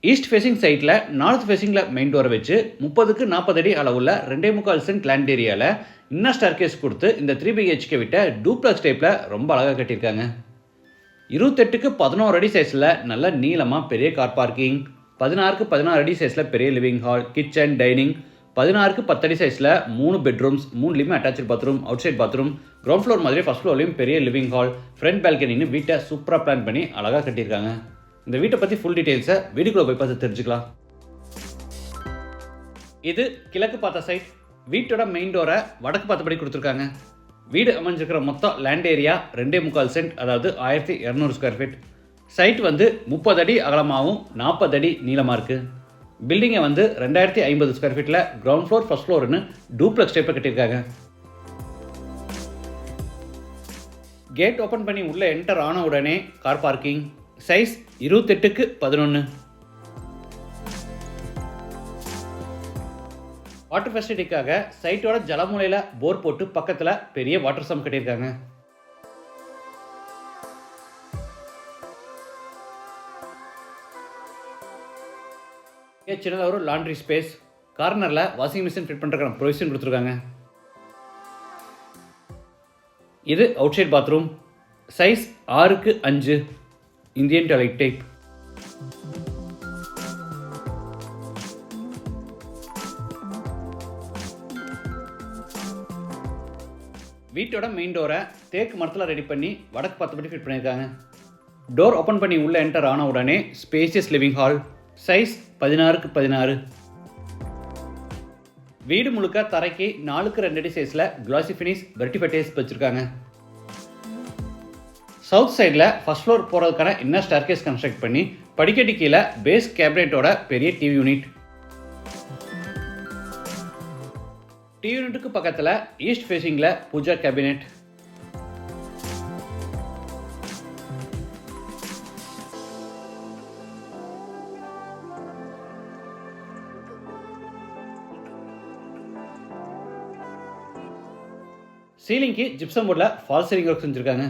East facing சைட்டில் north ஃபேசிங்கில் main டோரை வச்சு 30க்கு 40 அடி அளவுள்ள 2.25 சென்ட் லேண்ட் ஏரியாவில் இன்னர் ஸ்டார்கேஸ் கொடுத்து இந்த 3BHK விட்ட டூப்ளக்ஸ் டைப்பில் ரொம்ப அழகாக கட்டியிருக்காங்க. 28க்கு 11 அடி சைஸில் நல்ல நீளமாக பெரிய கார் பார்க்கிங், 16க்கு 16 அடி சைஸில் பெரிய லிவிங் ஹால், கிச்சன், டைனிங், 16க்கு 10 அடி சைஸில் 3 பெட்ரூம்ஸ், 3லையுமே attach bathroom, outside bathroom, ground floor மாதிரி ஃபர்ஸ்ட் ஃப்ளோர்லையும் பெரிய லிவிங் ஹால், ஃப்ரண்ட் பால்கனின்னு வீட்டை சூப்பராக பிளான் பண்ணி அழகாக கட்டியிருக்காங்க. இந்த வீட்டை பற்றி ஃபுல் டீட்டெயில்ஸை வீடியோக்குள்ள போய் பார்த்து தெரிஞ்சுக்கலாம். இது கிழக்கு பார்த்த சைட். வீட்டோட மெயின் டோரை வடக்கு பார்த்தபடி கொடுத்துருக்காங்க. வீடு அமைஞ்சிருக்கிற மொத்தம் லேண்ட் ஏரியா 2.25 சென்ட், அதாவது 1200 ஸ்கொயர் ஃபீட். சைட் 30 அடி அகலமாகவும் 40 அடி நீளமாக இருக்குது. பில்டிங்கை 2050 ஸ்கொயர் ஃபீட்டில் கிரவுண்ட் ஃப்ளோர் ஃபர்ஸ்ட் ஃப்ளோர்னு டூப்ளக்ஸ் டைப்பில் கட்டியிருக்காங்க. கேட் ஓப்பன் பண்ணி உள்ளே என்டர் ஆன உடனே கார் பார்க்கிங், சைஸ் 28க்கு 11. வாட்டர் ஃபெசிலிட்டிக்காக சைட்டோட ஜலமூலையில் போர் போட்டு பக்கத்தில் பெரிய வாட்டர் சம் கட்டியிருக்காங்க. சின்னதாக ஒரு லாண்ட்ரி ஸ்பேஸ், கார்னரில் வாஷிங் மிஷின் ஃபிட் பண்ணுறதுக்கான ப்ரொவிஷன் கொடுத்துருக்காங்க. இது அவுட் சைட் பாத்ரூம், சைஸ் 6க்கு 5, இந்தியன் டாய்லெட் டைப். வீட்டோட மெயின் டோரை தேக்கு மரத்தில் ரெடி பண்ணி வடக்கு பார்த்தபடி ஃபிட் பண்ணியிருக்காங்க. டோர் ஓப்பன் பண்ணி உள்ளே என்டர் ஆன உடனே ஸ்பேசியஸ் லிவிங் ஹால், சைஸ் 16க்கு 16. வீடு முழுக்க தரைக்கு 4க்கு 2 அடி சைஸில் கிளாசி ஃபினிஷ் வெர்டிஃபைடேஸ் வச்சுருக்காங்க. சவுத் சைடில் ஃபர்ஸ்ட் ஃப்ளோர் போகிறதுக்கான இன்னர் ஸ்டார்கேஸ் கன்ஸ்ட்ரக்ட் பண்ணி படிக்கட்டு கீழே பேஸ் கேபினெட்டோட பெரிய டிவி யூனிட். டிவி யூனிட்டுக்கு பக்கத்தில் ஈஸ்ட் ஃபேசிங்கில் பூஜா கேபினெட். சீலிங்க்கு ஜிப்சம் போர்டில் ஃபால் சீலிங் ஒர்க் செஞ்சுருக்காங்க.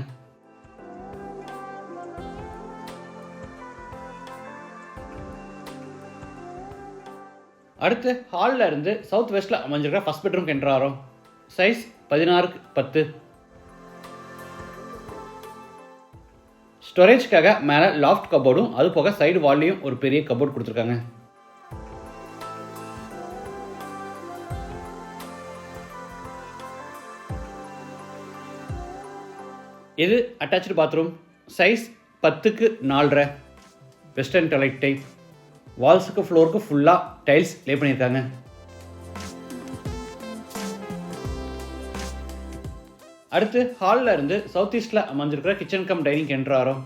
அடுத்து ஹாலில் இருந்து சவுத் வெஸ்ட்டில் அமைஞ்சிருக்கிற ஃபர்ஸ்ட் பெட்ரூம் என்டர் ஆகிறோம். சைஸ் 16க்கு 10. ஸ்டோரேஜ்க்காக மேலே லாஃப்ட் கபோர்டும் அது போக சைடு வால்லையும் ஒரு பெரிய கபோர்ட் கொடுத்துருக்காங்க. இது அட்டாச்சு பாத்ரூம், சைஸ் 10க்கு 4.5, வெஸ்டர்ன் டாய்லெட் டைப். வால்ஸுக்கு ஃப்ளோருக்கு ஃபுல்லாக டைல்ஸ் லே பண்ணியிருக்காங்க. அடுத்து ஹாலில் இருந்து சவுத் ஈஸ்டில் அமைஞ்சிருக்கிற கிச்சன் கம் டைனிங் என்டர் ஆகிறோம்.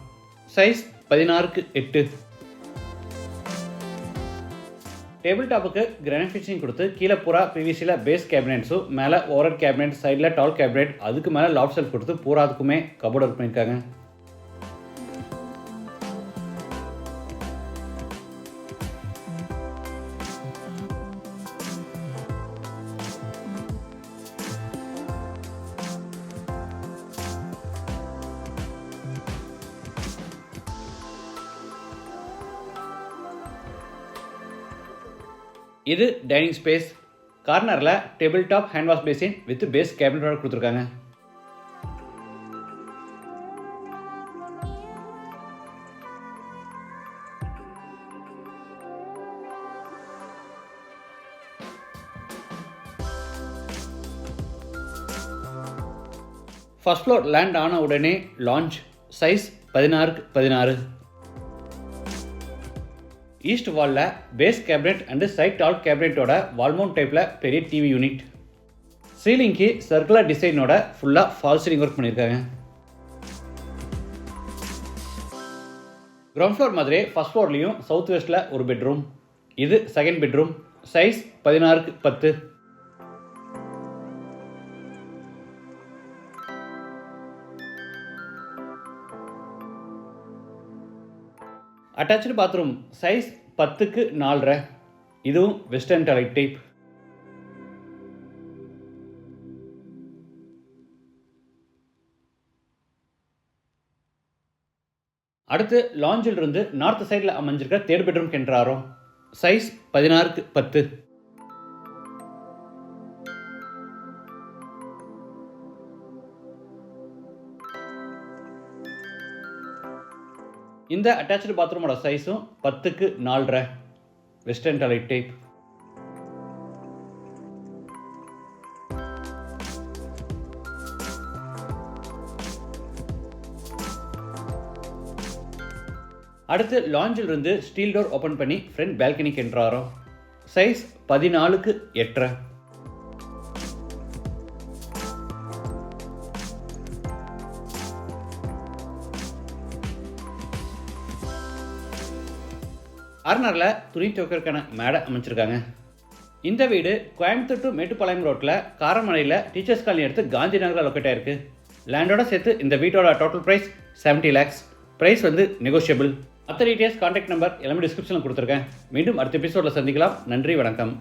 சைஸ் 16க்கு 8. டேபிள் டாப்புக்கு கிரானைட் ஃபினிஷிங் கொடுத்து கீழே பூரா பிவிசியில் பேஸ் கேபினெட்ஸும், மேலே ஓவர் கேபினெட், சைடில் டால் கேபினெட், அதுக்கு மேலே லாஃப்ட் ஷெல்ஃப் கொடுத்து பூராதுக்குமே கபோர்ட் ஒர்க் பண்ணியிருக்காங்க. இது டைனிங் ஸ்பேஸ். கார்னரில் table top hand wash basin with base கேபினெட்டோட கொடுத்துருக்காங்க. ஃபர்ஸ்ட் ஃப்ளோர் லேண்ட் ஆன உடனே லான்ச், சைஸ் 16க்கு 16. ஈஸ்ட் வாலில் base cabinet and side tall கேபினெட்டோட வால்மவுண்ட் டைப்பில் பெரிய டிவி யூனிட். சீலிங்க்கு சர்க்குலர் டிசைனோட ஃபுல்லாக ஃபால் சீலிங் ஒர்க் பண்ணியிருக்காங்க. கிரவுண்ட் ஃப்ளோர் மாதிரி ஃபர்ஸ்ட் ஃப்ளோர்லேயும் சவுத் வெஸ்ட்டில் ஒரு பெட்ரூம். இது செகண்ட் பெட்ரூம், சைஸ் 16க்கு 10. அட்டாச்சு பாத்ரூம், சைஸ் 10க்கு 4.5. இதுவும் வெஸ்டர்ன் டாய்லெட் டைப். அடுத்து லாஞ்சில் இருந்து நார்த் சைடில் அமைஞ்சிருக்க 3rd பெட்ரூம் கென்றாரோ. Size 16x10. இந்த அட்டாச்சு பாத்ரூமோட சைஸும் 10x4.5 வெஸ்டர்ன் டாய்லெட் டைப். அடுத்து லாஞ்சில் இருந்து ஸ்டீல் டோர் ஓப்பன் பண்ணி ஃப்ரண்ட் பால்கனிக்கு என்ட்ராரோ. Size 14x8. கார்னரில் துணி துவைக்கிறதுக்கான மேடை அமைச்சிருக்காங்க. இந்த வீடு கோயம்புத்தூர் டு மேட்டுப்பாளையம் ரோட்டில் காரமடையில் டீச்சர்ஸ் காலனி எடுத்து காந்தி நகரில் லொக்கேட் ஆயிருக்கு. லேண்டோட சேர்த்து இந்த வீட்டோட total price 70 lakhs. Price negotiable. மற்ற டீட்டெயில்ஸ் கான்டாக்ட் நம்பர் எல்லாமே டிஸ்கிரிப்ஷனில் கொடுத்துருக்கேன். மீண்டும் அடுத்த எபிசோடில் சந்திக்கலாம். நன்றி, வணக்கம்.